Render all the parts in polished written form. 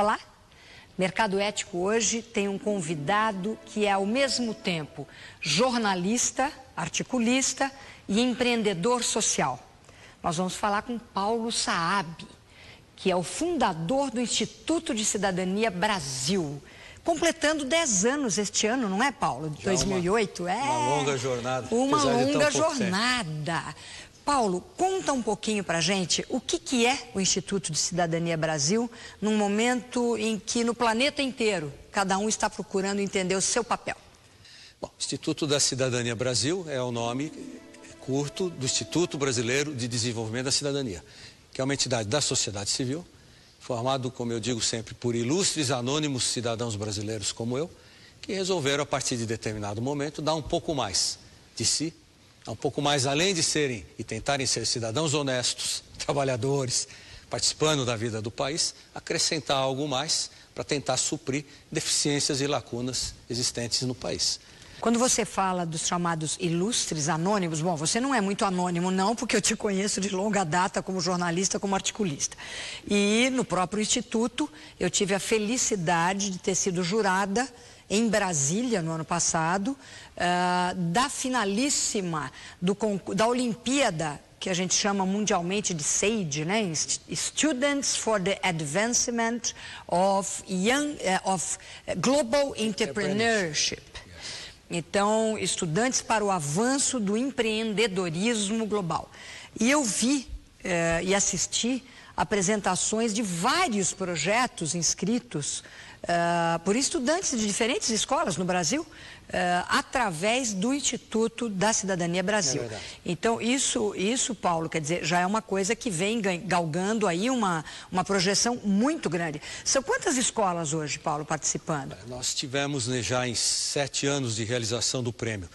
Olá! Mercado Ético hoje tem um convidado que é ao mesmo tempo jornalista, articulista e empreendedor social. Nós vamos falar com Paulo Saab, que é o fundador do Instituto de Cidadania Brasil, completando 10 anos este ano, não é, Paulo? De 2008? Uma longa jornada. Uma longa jornada. Paulo, conta um pouquinho pra gente o que é o Instituto de Cidadania Brasil num momento em que no planeta inteiro cada um está procurando entender o seu papel. Bom, Instituto da Cidadania Brasil é o nome curto do Instituto Brasileiro de Desenvolvimento da Cidadania, que é uma entidade da sociedade civil, formado, como eu digo sempre, por ilustres anônimos cidadãos brasileiros como eu, que resolveram, a partir de determinado momento, dar um pouco mais de si, um pouco mais além de serem e tentarem ser cidadãos honestos, trabalhadores, participando da vida do país, acrescentar algo mais para tentar suprir deficiências e lacunas existentes no país. Quando você fala dos chamados ilustres anônimos, bom, você não é muito anônimo não, porque eu te conheço de longa data como jornalista, como articulista. E no próprio Instituto eu tive a felicidade de ter sido jurada em Brasília no ano passado, da finalíssima da Olimpíada, que a gente chama mundialmente de SAGE, né? Students for the Advancement of Global Entrepreneurship. Então, estudantes para o avanço do empreendedorismo global. E eu vi e assisti apresentações de vários projetos inscritos por estudantes de diferentes escolas no Brasil, através do Instituto da Cidadania Brasil. Então, isso, Paulo, quer dizer, já é uma coisa que vem galgando aí uma projeção muito grande. São quantas escolas hoje, Paulo, participando? Nós tivemos já em 7 anos de realização do prêmio,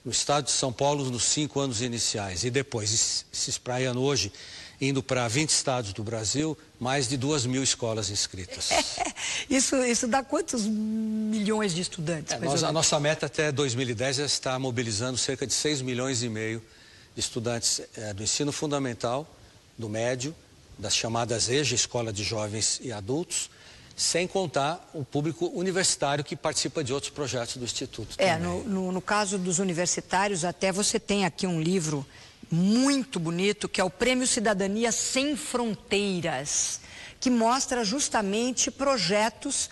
no estado de São Paulo, nos 5 anos iniciais, e depois, se espraiando hoje, indo para 20 estados do Brasil, mais de 2.000 escolas inscritas. Isso dá quantos milhões de estudantes? A nossa meta até 2010 é estar mobilizando cerca de 6,5 milhões de estudantes do ensino fundamental, do médio, das chamadas EJA, Escola de Jovens e Adultos, sem contar o público universitário que participa de outros projetos do Instituto. No caso dos universitários, até você tem aqui um livro muito bonito, que é o Prêmio Cidadania Sem Fronteiras, que mostra justamente projetos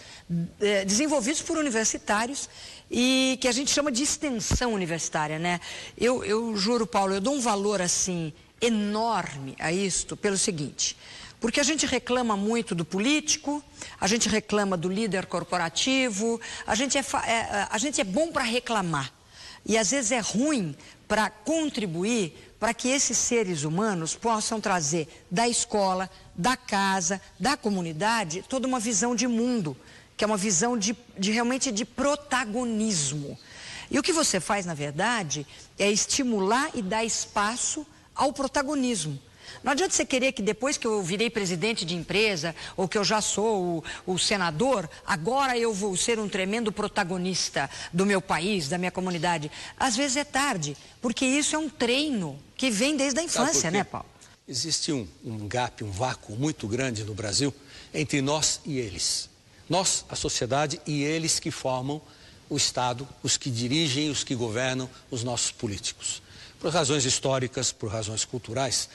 desenvolvidos por universitários e que a gente chama de extensão universitária, né? Eu juro, Paulo, eu dou um valor assim enorme a isto pelo seguinte: porque a gente reclama muito do político, a gente reclama do líder corporativo, a gente é bom para reclamar e às vezes é ruim para contribuir para que esses seres humanos possam trazer da escola, da casa, da comunidade, toda uma visão de mundo, que é uma visão realmente de protagonismo. E o que você faz, na verdade, é estimular e dar espaço ao protagonismo. Não adianta você querer que depois que eu virei presidente de empresa, ou que eu já sou o senador, agora eu vou ser um tremendo protagonista do meu país, da minha comunidade. Às vezes é tarde, porque isso é um treino que vem desde a infância, né, Paulo? Existe um gap, um vácuo muito grande no Brasil entre nós e eles. Nós, a sociedade, e eles que formam o Estado, os que dirigem, os que governam, os nossos políticos. Por razões históricas, por razões culturais,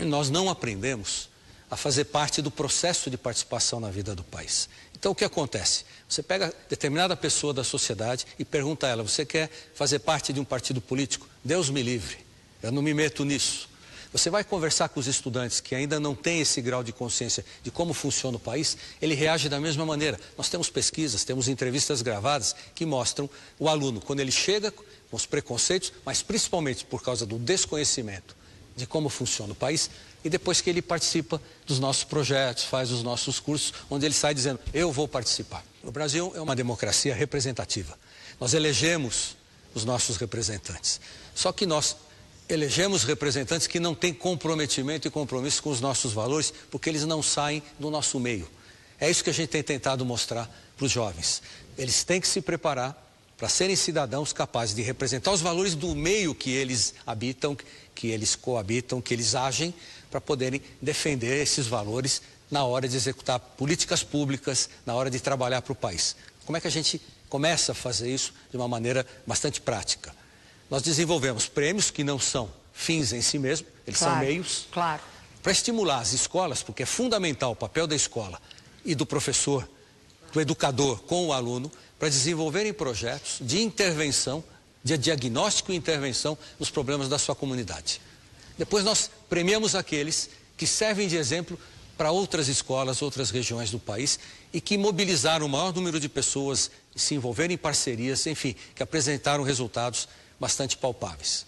nós não aprendemos a fazer parte do processo de participação na vida do país. Então, o que acontece? Você pega determinada pessoa da sociedade e pergunta a ela: você quer fazer parte de um partido político? Deus me livre, eu não me meto nisso. Você vai conversar com os estudantes que ainda não têm esse grau de consciência de como funciona o país, ele reage da mesma maneira. Nós temos pesquisas, temos entrevistas gravadas que mostram o aluno, quando ele chega com os preconceitos, mas principalmente por causa do desconhecimento de como funciona o país, e depois que ele participa dos nossos projetos, faz os nossos cursos, onde ele sai dizendo: eu vou participar. O Brasil é uma democracia representativa. Nós elegemos os nossos representantes. Só que nós elegemos representantes que não têm comprometimento e compromisso com os nossos valores, porque eles não saem do nosso meio. É isso que a gente tem tentado mostrar para os jovens. Eles têm que se preparar para serem cidadãos capazes de representar os valores do meio que eles habitam, que eles coabitam, que eles agem, para poderem defender esses valores na hora de executar políticas públicas, na hora de trabalhar para o país. Como é que a gente começa a fazer isso de uma maneira bastante prática? Nós desenvolvemos prêmios que não são fins em si mesmos, eles são meios para estimular as escolas, porque é fundamental o papel da escola e do professor, do educador com o aluno, para desenvolverem projetos de intervenção, de diagnóstico e intervenção nos problemas da sua comunidade. Depois nós premiamos aqueles que servem de exemplo para outras escolas, outras regiões do país e que mobilizaram o maior número de pessoas, se envolveram em parcerias, enfim, que apresentaram resultados bastante palpáveis.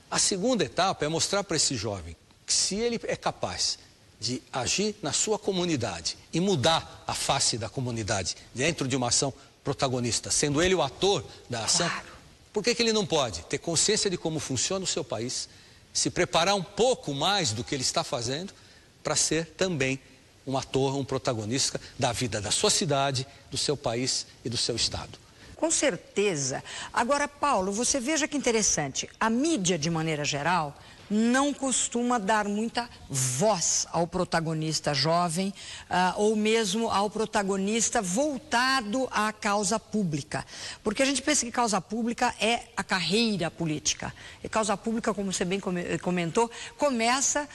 A segunda etapa é mostrar para esse jovem que se ele é capaz de agir na sua comunidade e mudar a face da comunidade dentro de uma ação protagonista, sendo ele o ator da ação, por que ele não pode ter consciência de como funciona o seu país, se preparar um pouco mais do que ele está fazendo para ser também um ator, um protagonista da vida da sua cidade, do seu país e do seu estado? Com certeza. Agora, Paulo, você veja que interessante. A mídia, de maneira geral, não costuma dar muita voz ao protagonista jovem ou mesmo ao protagonista voltado à causa pública. Porque a gente pensa que causa pública é a carreira política. E causa pública, como você bem comentou, começa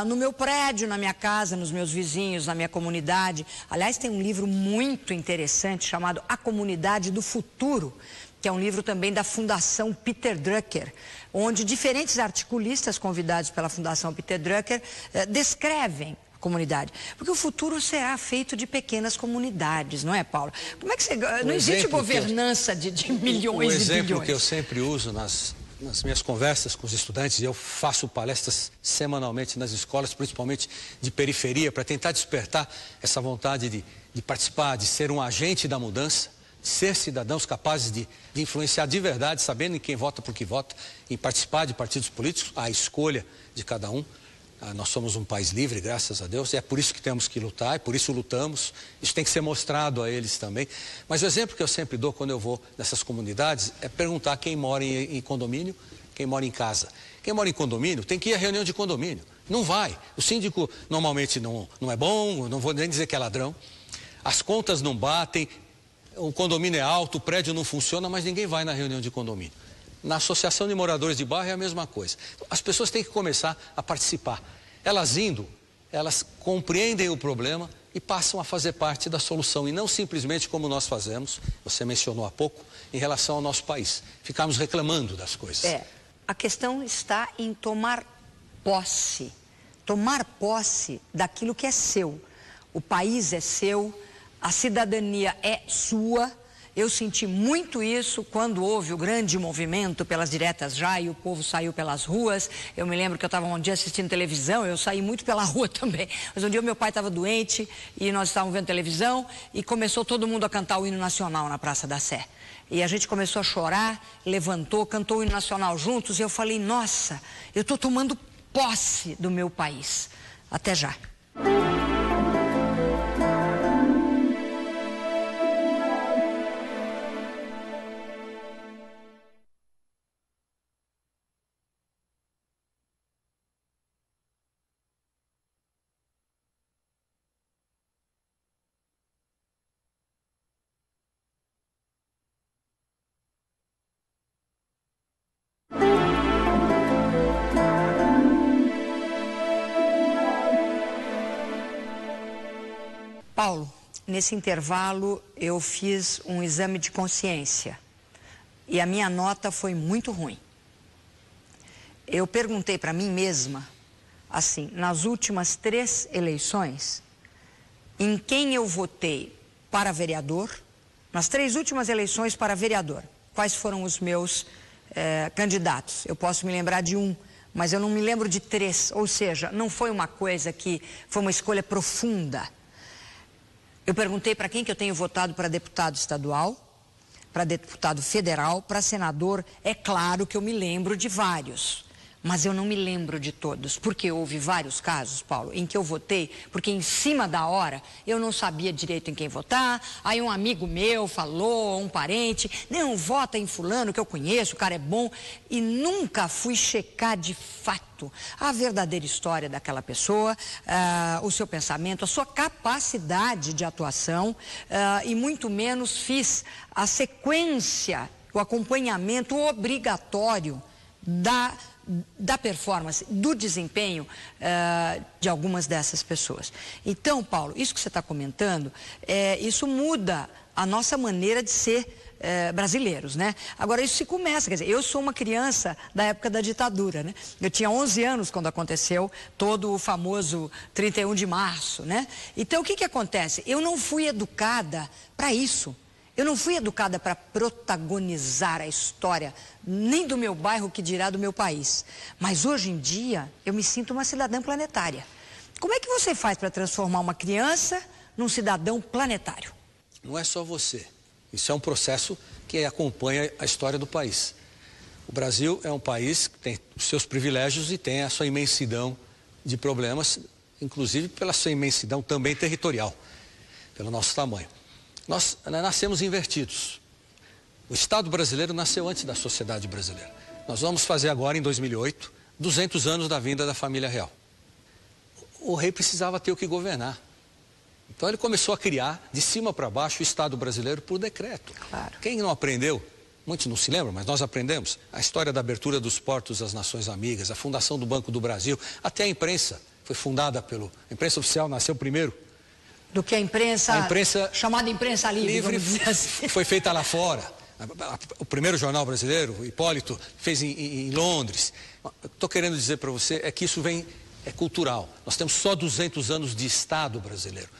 no meu prédio, na minha casa, nos meus vizinhos, na minha comunidade. Aliás, tem um livro muito interessante chamado A Comunidade do Futuro, que é um livro também da Fundação Peter Drucker, onde diferentes articulistas convidados pela Fundação Peter Drucker descrevem a comunidade. Porque o futuro será feito de pequenas comunidades, não é, Paulo? Como é que você... Não existe governança de milhões e bilhões. O exemplo que eu sempre uso nas minhas conversas com os estudantes, e eu faço palestras semanalmente nas escolas, principalmente de periferia, para tentar despertar essa vontade de participar, de ser um agente da mudança, ser cidadãos capazes de influenciar de verdade, sabendo em quem vota por que vota, em participar de partidos políticos, a escolha de cada um. Nós somos um país livre, graças a Deus, e é por isso que temos que lutar, é por isso lutamos. Isso tem que ser mostrado a eles também. Mas o exemplo que eu sempre dou quando eu vou nessas comunidades é perguntar quem mora em condomínio, quem mora em casa. Quem mora em condomínio tem que ir à reunião de condomínio. Não vai. O síndico normalmente não é bom, não vou nem dizer que é ladrão. As contas não batem. O condomínio é alto, o prédio não funciona, mas ninguém vai na reunião de condomínio. Na associação de moradores de bairro é a mesma coisa. As pessoas têm que começar a participar. Elas indo, elas compreendem o problema e passam a fazer parte da solução. E não simplesmente como nós fazemos, você mencionou há pouco, em relação ao nosso país. Ficarmos reclamando das coisas. A questão está em tomar posse. Tomar posse daquilo que é seu. O país é seu. A cidadania é sua. Eu senti muito isso quando houve o grande movimento pelas diretas já e o povo saiu pelas ruas. Eu me lembro que eu estava um dia assistindo televisão, eu saí muito pela rua também. Mas um dia meu pai estava doente e nós estávamos vendo televisão e começou todo mundo a cantar o hino nacional na Praça da Sé. E a gente começou a chorar, levantou, cantou o hino nacional juntos e eu falei, nossa, eu estou tomando posse do meu país. Até já. Paulo, nesse intervalo eu fiz um exame de consciência e a minha nota foi muito ruim. Eu perguntei para mim mesma, assim, nas últimas 3 eleições, em quem eu votei para vereador, nas 3 últimas eleições para vereador, quais foram os meus candidatos. Eu posso me lembrar de um, mas eu não me lembro de 3, ou seja, não foi uma coisa que foi uma escolha profunda. Eu perguntei para quem que eu tenho votado para deputado estadual, para deputado federal, para senador. É claro que eu me lembro de vários, mas eu não me lembro de todos, porque houve vários casos, Paulo, em que eu votei, porque em cima da hora eu não sabia direito em quem votar, aí um amigo meu falou, um parente, não, vota em fulano que eu conheço, o cara é bom, e nunca fui checar de fato a verdadeira história daquela pessoa, o seu pensamento, a sua capacidade de atuação, e muito menos fiz a sequência, o acompanhamento obrigatório da performance, do desempenho de algumas dessas pessoas. Então, Paulo, isso que você está comentando, isso muda a nossa maneira de ser brasileiros, né? Agora, isso se começa, quer dizer, eu sou uma criança da época da ditadura, né? Eu tinha 11 anos quando aconteceu todo o famoso 31 de março, né? Então, o que acontece? Eu não fui educada para isso. Eu não fui educada para protagonizar a história, nem do meu bairro, que dirá do meu país. Mas hoje em dia, eu me sinto uma cidadã planetária. Como é que você faz para transformar uma criança num cidadão planetário? Não é só você. Isso é um processo que acompanha a história do país. O Brasil é um país que tem os seus privilégios e tem a sua imensidão de problemas, inclusive pela sua imensidão também territorial, pelo nosso tamanho. Nós nascemos invertidos. O Estado brasileiro nasceu antes da sociedade brasileira. Nós vamos fazer agora, em 2008, 200 anos da vinda da família real. O rei precisava ter o que governar. Então ele começou a criar, de cima para baixo, o Estado brasileiro por decreto. Claro. Quem não aprendeu, muitos não se lembram, mas nós aprendemos, a história da abertura dos portos às Nações Amigas, a fundação do Banco do Brasil, até a imprensa foi fundada a imprensa oficial nasceu primeiro. Do que a imprensa chamada imprensa livre assim. Foi feita lá fora. O primeiro jornal brasileiro, o Hipólito, fez em Londres. Estou querendo dizer para você que isso é cultural. Nós temos só 200 anos de Estado brasileiro.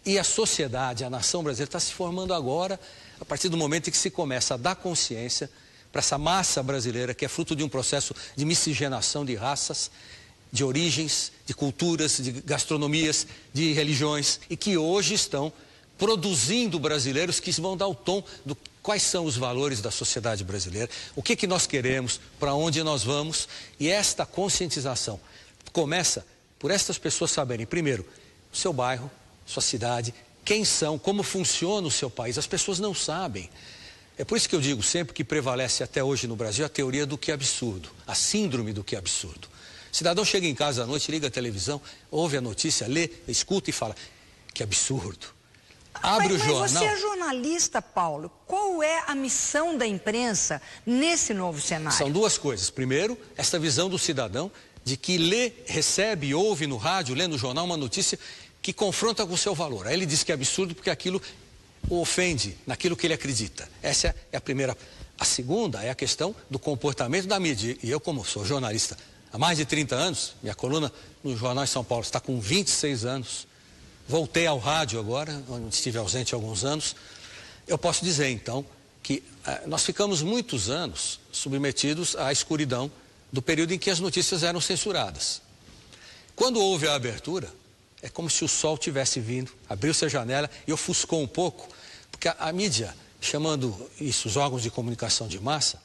E a sociedade, a nação brasileira está se formando agora, a partir do momento em que se começa a dar consciência para essa massa brasileira, que é fruto de um processo de miscigenação de raças, de origens, de culturas, de gastronomias, de religiões, e que hoje estão produzindo brasileiros que vão dar o tom do quais são os valores da sociedade brasileira, o que nós queremos, para onde nós vamos, e esta conscientização começa por estas pessoas saberem, primeiro, o seu bairro, sua cidade, quem são, como funciona o seu país. As pessoas não sabem. É por isso que eu digo sempre que prevalece até hoje no Brasil a teoria do que é absurdo, a síndrome do que é absurdo. O cidadão chega em casa à noite, liga a televisão, ouve a notícia, lê, escuta e fala, que absurdo. Abre o jornal. Mas você é jornalista, Paulo. Qual é a missão da imprensa nesse novo cenário? São duas coisas. Primeiro, essa visão do cidadão de que lê, recebe, ouve no rádio, lê no jornal uma notícia que confronta com o seu valor. Aí ele diz que é absurdo porque aquilo o ofende naquilo que ele acredita. Essa é a primeira. A segunda é a questão do comportamento da mídia. E eu, como sou jornalista há mais de 30 anos, minha coluna no Jornal de São Paulo está com 26 anos, voltei ao rádio agora, onde estive ausente há alguns anos, eu posso dizer então que nós ficamos muitos anos submetidos à escuridão do período em que as notícias eram censuradas. Quando houve a abertura, é como se o sol tivesse vindo, abriu-se a janela e ofuscou um pouco, porque a mídia, chamando isso os órgãos de comunicação de massa,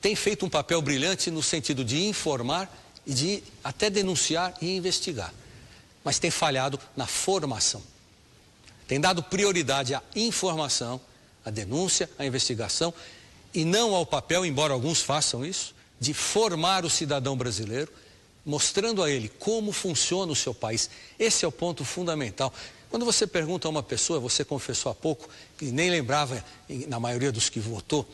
tem feito um papel brilhante no sentido de informar e de até denunciar e investigar. Mas tem falhado na formação. Tem dado prioridade à informação, à denúncia, à investigação, e não ao papel, embora alguns façam isso, de formar o cidadão brasileiro, mostrando a ele como funciona o seu país. Esse é o ponto fundamental. Quando você pergunta a uma pessoa, você confessou há pouco, que nem lembrava, na maioria dos que votou,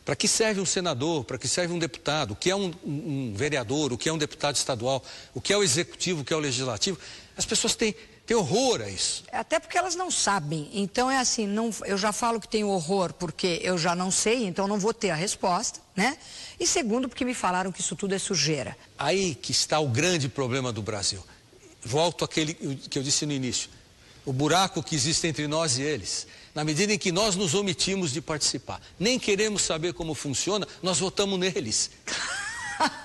para que serve um senador, para que serve um deputado, o que é um vereador, o que é um deputado estadual, o que é o executivo, o que é o legislativo, as pessoas têm horror a isso. Até porque elas não sabem. Então é assim, eu já falo que tenho horror porque eu já não sei, então não vou ter a resposta, né? E segundo, porque me falaram que isso tudo é sujeira. Aí que está o grande problema do Brasil. Volto àquele que eu disse no início. O buraco que existe entre nós e eles. Na medida em que nós nos omitimos de participar, nem queremos saber como funciona, nós votamos neles.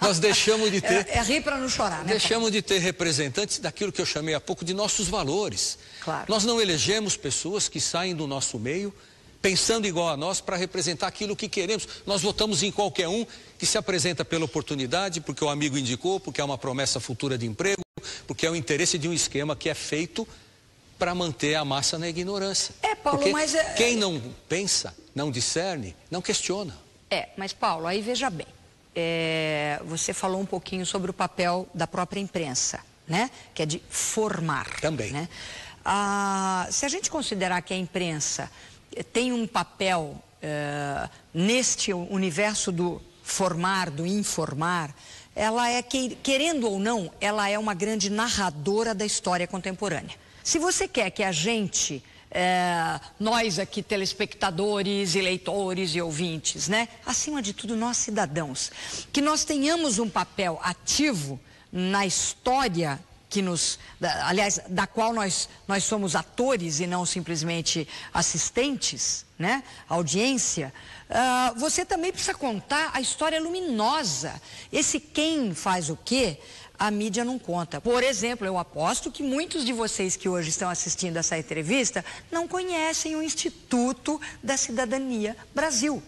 Nós deixamos de ter... É rir para não chorar, né? Deixamos de ter representantes daquilo que eu chamei há pouco de nossos valores. Claro. Nós não elegemos pessoas que saem do nosso meio pensando igual a nós para representar aquilo que queremos. Nós votamos em qualquer um que se apresenta pela oportunidade, porque o amigo indicou, porque é uma promessa futura de emprego, porque é o interesse de um esquema que é feito para manter a massa na ignorância. Paulo, porque mas... quem não pensa, não discerne, não questiona. Mas Paulo, aí veja bem, você falou um pouquinho sobre o papel da própria imprensa, né? Que é de formar. Também. Né? Se a gente considerar que a imprensa tem um papel neste universo do formar, do informar, ela é, querendo ou não, ela é uma grande narradora da história contemporânea. Se você quer que a gente, nós aqui telespectadores e leitores e ouvintes, né, acima de tudo nós cidadãos, que nós tenhamos um papel ativo na história aliás, da qual nós somos atores e não simplesmente assistentes, né, audiência, você também precisa contar a história luminosa. Esse quem faz o quê, a mídia não conta. Por exemplo, eu aposto que muitos de vocês que hoje estão assistindo essa entrevista não conhecem o Instituto da Cidadania Brasil.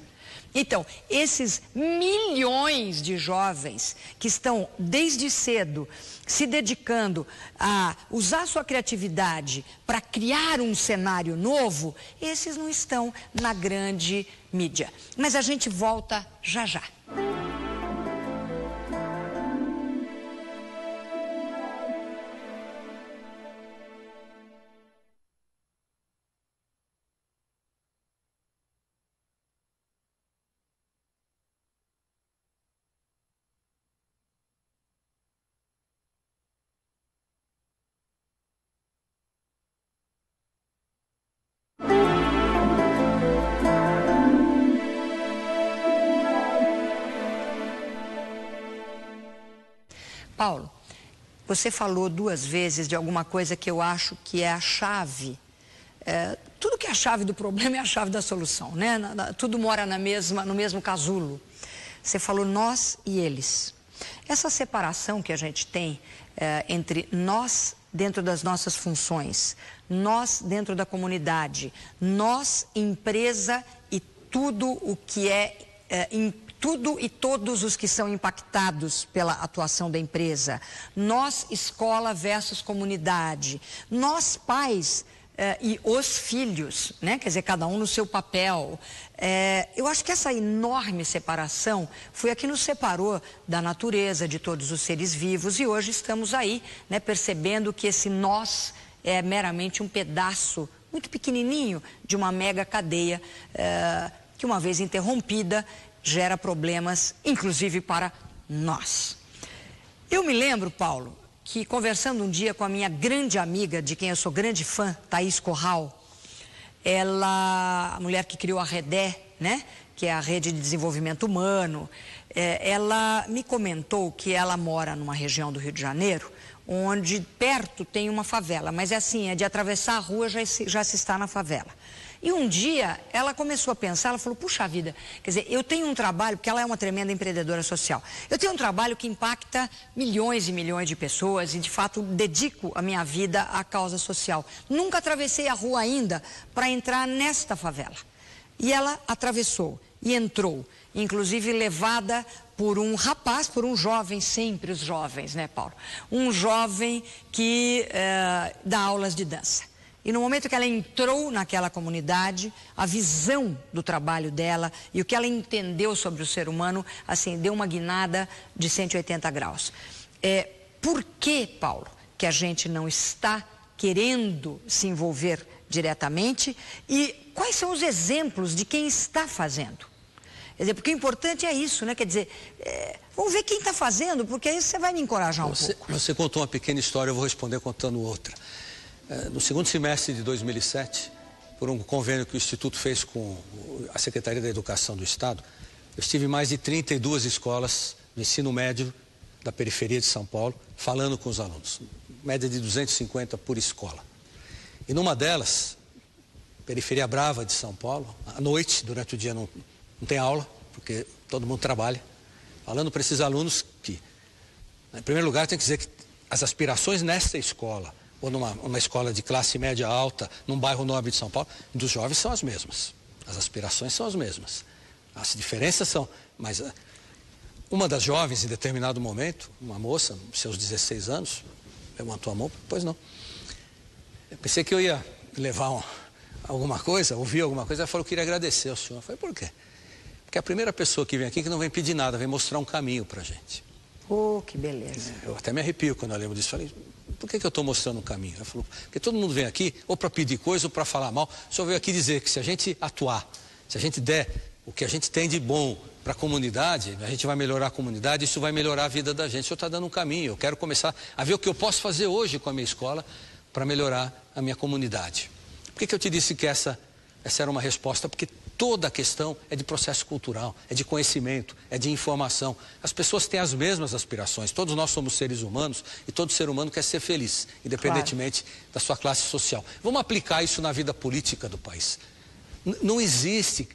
Então, esses milhões de jovens que estão desde cedo se dedicando a usar sua criatividade para criar um cenário novo, esses não estão na grande mídia. Mas a gente volta já já. Paulo, você falou 2 vezes de alguma coisa que eu acho que é a chave. Tudo que é a chave do problema é a chave da solução, né? Tudo mora no mesmo casulo. Você falou nós e eles. Essa separação que a gente tem entre nós dentro das nossas funções, nós dentro da comunidade, nós, empresa e tudo o que tudo e todos os que são impactados pela atuação da empresa. Nós, escola versus comunidade. Nós, pais e os filhos, né? Quer dizer, cada um no seu papel. Eu acho que essa enorme separação foi a que nos separou da natureza, de todos os seres vivos. E hoje estamos aí, né, percebendo que esse nós é meramente um pedaço muito pequenininho de uma mega cadeia que, uma vez interrompida, gera problemas, inclusive para nós. Eu me lembro, Paulo, que conversando um dia com a minha grande amiga, de quem eu sou grande fã, Thaís Corral, a mulher que criou a REDE, né, que é a Rede de Desenvolvimento Humano, ela me comentou que ela mora numa região do Rio de Janeiro, onde perto tem uma favela, mas é de atravessar a rua já se está na favela. E um dia ela começou a pensar, ela falou, puxa vida, quer dizer, eu tenho um trabalho, porque ela é uma tremenda empreendedora social, eu tenho um trabalho que impacta milhões e milhões de pessoas e de fato dedico a minha vida à causa social. Nunca atravessei a rua ainda para entrar nesta favela. E ela atravessou e entrou, inclusive levada por um rapaz, por um jovem, sempre os jovens, né, Paulo? Um jovem que dá aulas de dança. E no momento que ela entrou naquela comunidade, a visão do trabalho dela e o que ela entendeu sobre o ser humano, assim, deu uma guinada de 180 graus. Por que, Paulo, que a gente não está querendo se envolver diretamente e quais são os exemplos de quem está fazendo? Quer dizer, porque o importante é isso, né? Quer dizer, vamos ver quem está fazendo, porque aí você vai me encorajar um pouco. Você contou uma pequena história, eu vou responder contando outra. No segundo semestre de 2007, por um convênio que o Instituto fez com a Secretaria da Educação do Estado, eu estive em mais de 32 escolas no ensino médio da periferia de São Paulo, falando com os alunos, média de 250 por escola. E numa delas, periferia brava de São Paulo, à noite, durante o dia não tem aula, porque todo mundo trabalha, falando para esses alunos que, em primeiro lugar, tem que dizer que as aspirações nessa escola, ou numa escola de classe média alta, num bairro nobre de São Paulo, dos jovens são as mesmas. as aspirações são as mesmas. As diferenças são... Mas uma das jovens, em determinado momento, uma moça, seus 16 anos, levantou a mão, pois não. Eu pensei que eu ia levar alguma coisa, ouvir alguma coisa, ela falou que queria agradecer ao senhor. Eu falei, por quê? Porque é a primeira pessoa que vem aqui que não vem pedir nada, vem mostrar um caminho pra gente. Oh, que beleza. Eu até me arrepio quando eu lembro disso. Falei, por que eu estou mostrando um caminho? Ela falou, porque todo mundo vem aqui ou para pedir coisa ou para falar mal. O senhor veio aqui dizer que se a gente atuar, se a gente der o que a gente tem de bom para a comunidade, a gente vai melhorar a comunidade, isso vai melhorar a vida da gente. O senhor está dando um caminho, eu quero começar a ver o que eu posso fazer hoje com a minha escola para melhorar a minha comunidade. Por que eu te disse que essa era uma resposta? Porque toda a questão é de processo cultural, é de conhecimento, é de informação. As pessoas têm as mesmas aspirações, todos nós somos seres humanos e todo ser humano quer ser feliz, independentemente da sua classe social. Vamos aplicar isso na vida política do país. Não existe...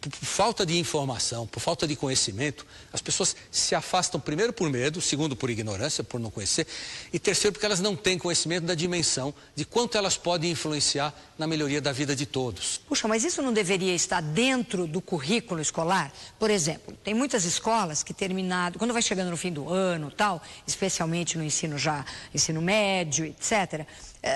Por falta de informação, por falta de conhecimento, as pessoas se afastam primeiro por medo, segundo por ignorância, por não conhecer, e terceiro porque elas não têm conhecimento da dimensão de quanto elas podem influenciar na melhoria da vida de todos. Puxa, mas isso não deveria estar dentro do currículo escolar? Por exemplo, tem muitas escolas que quando vai chegando no fim do ano, tal, especialmente no ensino médio, etc.,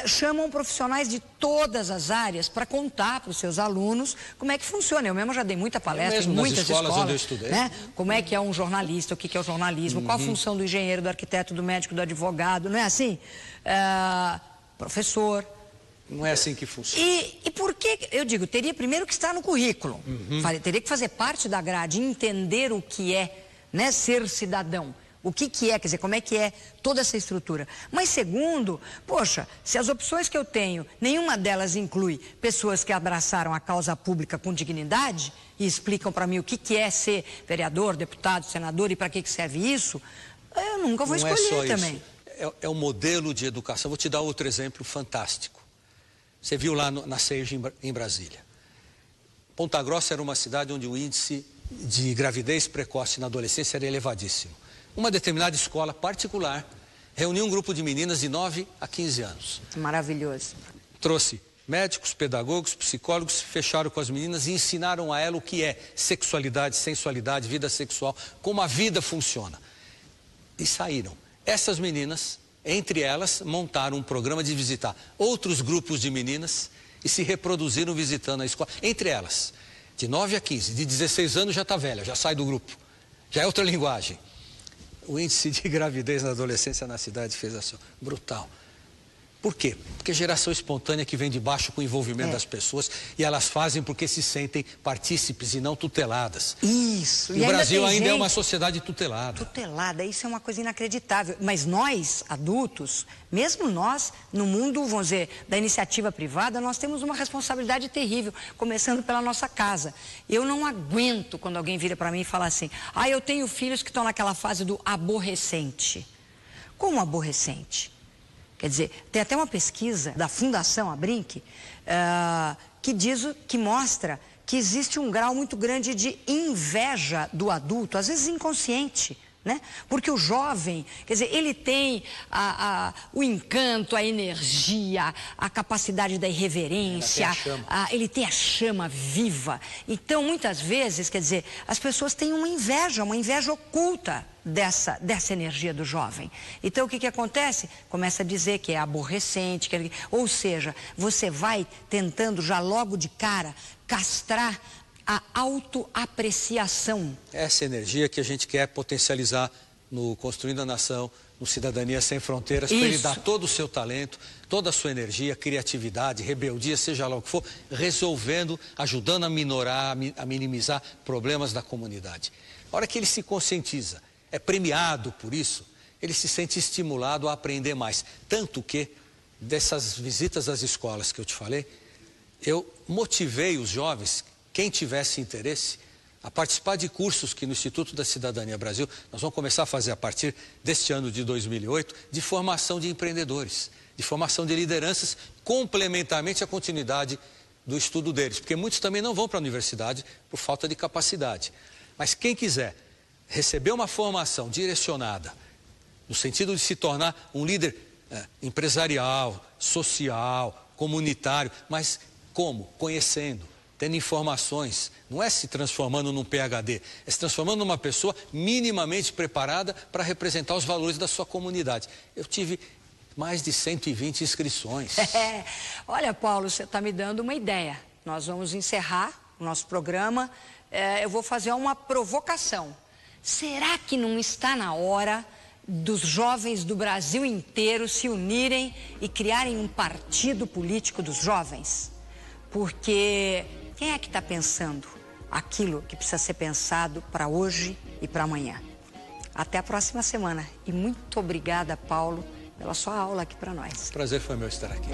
chamam profissionais de todas as áreas para contar para os seus alunos como é que funciona. Eu mesmo já dei muita palestra em muitas escolas onde eu estudei. Né? Como é que é um jornalista, o que é o jornalismo, qual a função do engenheiro, do arquiteto, do médico, do advogado, não é assim? Professor. Não é assim que funciona. E por que, eu digo, teria primeiro que estar no currículo. Teria que fazer parte da grade, entender o que é, né, ser cidadão. O que é, quer dizer, como é que é toda essa estrutura. Mas segundo, poxa, se as opções que eu tenho, nenhuma delas inclui pessoas que abraçaram a causa pública com dignidade e explicam para mim o que é ser vereador, deputado, senador e para que serve isso, eu nunca vou escolher também. É um modelo de educação. Vou te dar outro exemplo fantástico. Você viu lá na CEIG em Brasília. Ponta Grossa era uma cidade onde o índice de gravidez precoce na adolescência era elevadíssimo. Uma determinada escola particular reuniu um grupo de meninas de 9 a 15 anos. Maravilhoso. Trouxe médicos, pedagogos, psicólogos, fecharam com as meninas e ensinaram a ela o que é sexualidade, sensualidade, vida sexual, como a vida funciona. E saíram. Essas meninas, entre elas, montaram um programa de visitar outros grupos de meninas e se reproduziram visitando a escola. Entre elas, de 9 a 15, de 16 anos já está velha, já sai do grupo. Já é outra linguagem. O índice de gravidez na adolescência na cidade fez assim, brutal. Por quê? Porque geração espontânea que vem de baixo com o envolvimento das pessoas e elas fazem porque se sentem partícipes e não tuteladas. Isso. E o Brasil ainda é uma sociedade tutelada. Tutelada, isso é uma coisa inacreditável. Mas nós, adultos, mesmo nós, no mundo, vamos dizer, da iniciativa privada, nós temos uma responsabilidade terrível, começando pela nossa casa. Eu não aguento quando alguém vira para mim e fala assim, eu tenho filhos que estão naquela fase do aborrecente. Como aborrecente? Quer dizer, tem até uma pesquisa da Fundação Abrinq que mostra que existe um grau muito grande de inveja do adulto, às vezes inconsciente, né? Porque o jovem, quer dizer, ele tem o encanto, a energia, a capacidade da irreverência, ele tem a chama viva. Então, muitas vezes, quer dizer, as pessoas têm uma inveja oculta dessa energia do jovem. Então, o que acontece? Começa a dizer que é aborrecente, ou seja, você vai tentando já logo de cara castrar a autoapreciação. Essa energia que a gente quer potencializar no Construindo a Nação, no Cidadania Sem Fronteiras, para ele dar todo o seu talento, toda a sua energia, criatividade, rebeldia, seja lá o que for, resolvendo, ajudando a minorar, a minimizar problemas da comunidade. A hora que ele se conscientiza, é premiado por isso, ele se sente estimulado a aprender mais. Tanto que, dessas visitas às escolas que eu te falei, eu motivei os jovens, quem tivesse interesse, a participar de cursos que no Instituto da Cidadania Brasil, nós vamos começar a fazer a partir deste ano de 2008, de formação de empreendedores, de formação de lideranças, complementarmente à continuidade do estudo deles. Porque muitos também não vão para a universidade por falta de capacidade. Mas quem quiser receber uma formação direcionada, no sentido de se tornar um líder empresarial, social, comunitário, mas como? Conhecendo, tendo informações, não é se transformando num PhD, é se transformando numa pessoa minimamente preparada para representar os valores da sua comunidade. Eu tive mais de 120 inscrições. Olha, Paulo, você está me dando uma ideia. Nós vamos encerrar o nosso programa. Eu vou fazer uma provocação. Será que não está na hora dos jovens do Brasil inteiro se unirem e criarem um partido político dos jovens? Porque quem é que está pensando aquilo que precisa ser pensado para hoje e para amanhã? Até a próxima semana. E muito obrigada, Paulo, pela sua aula aqui para nós. Prazer foi meu estar aqui.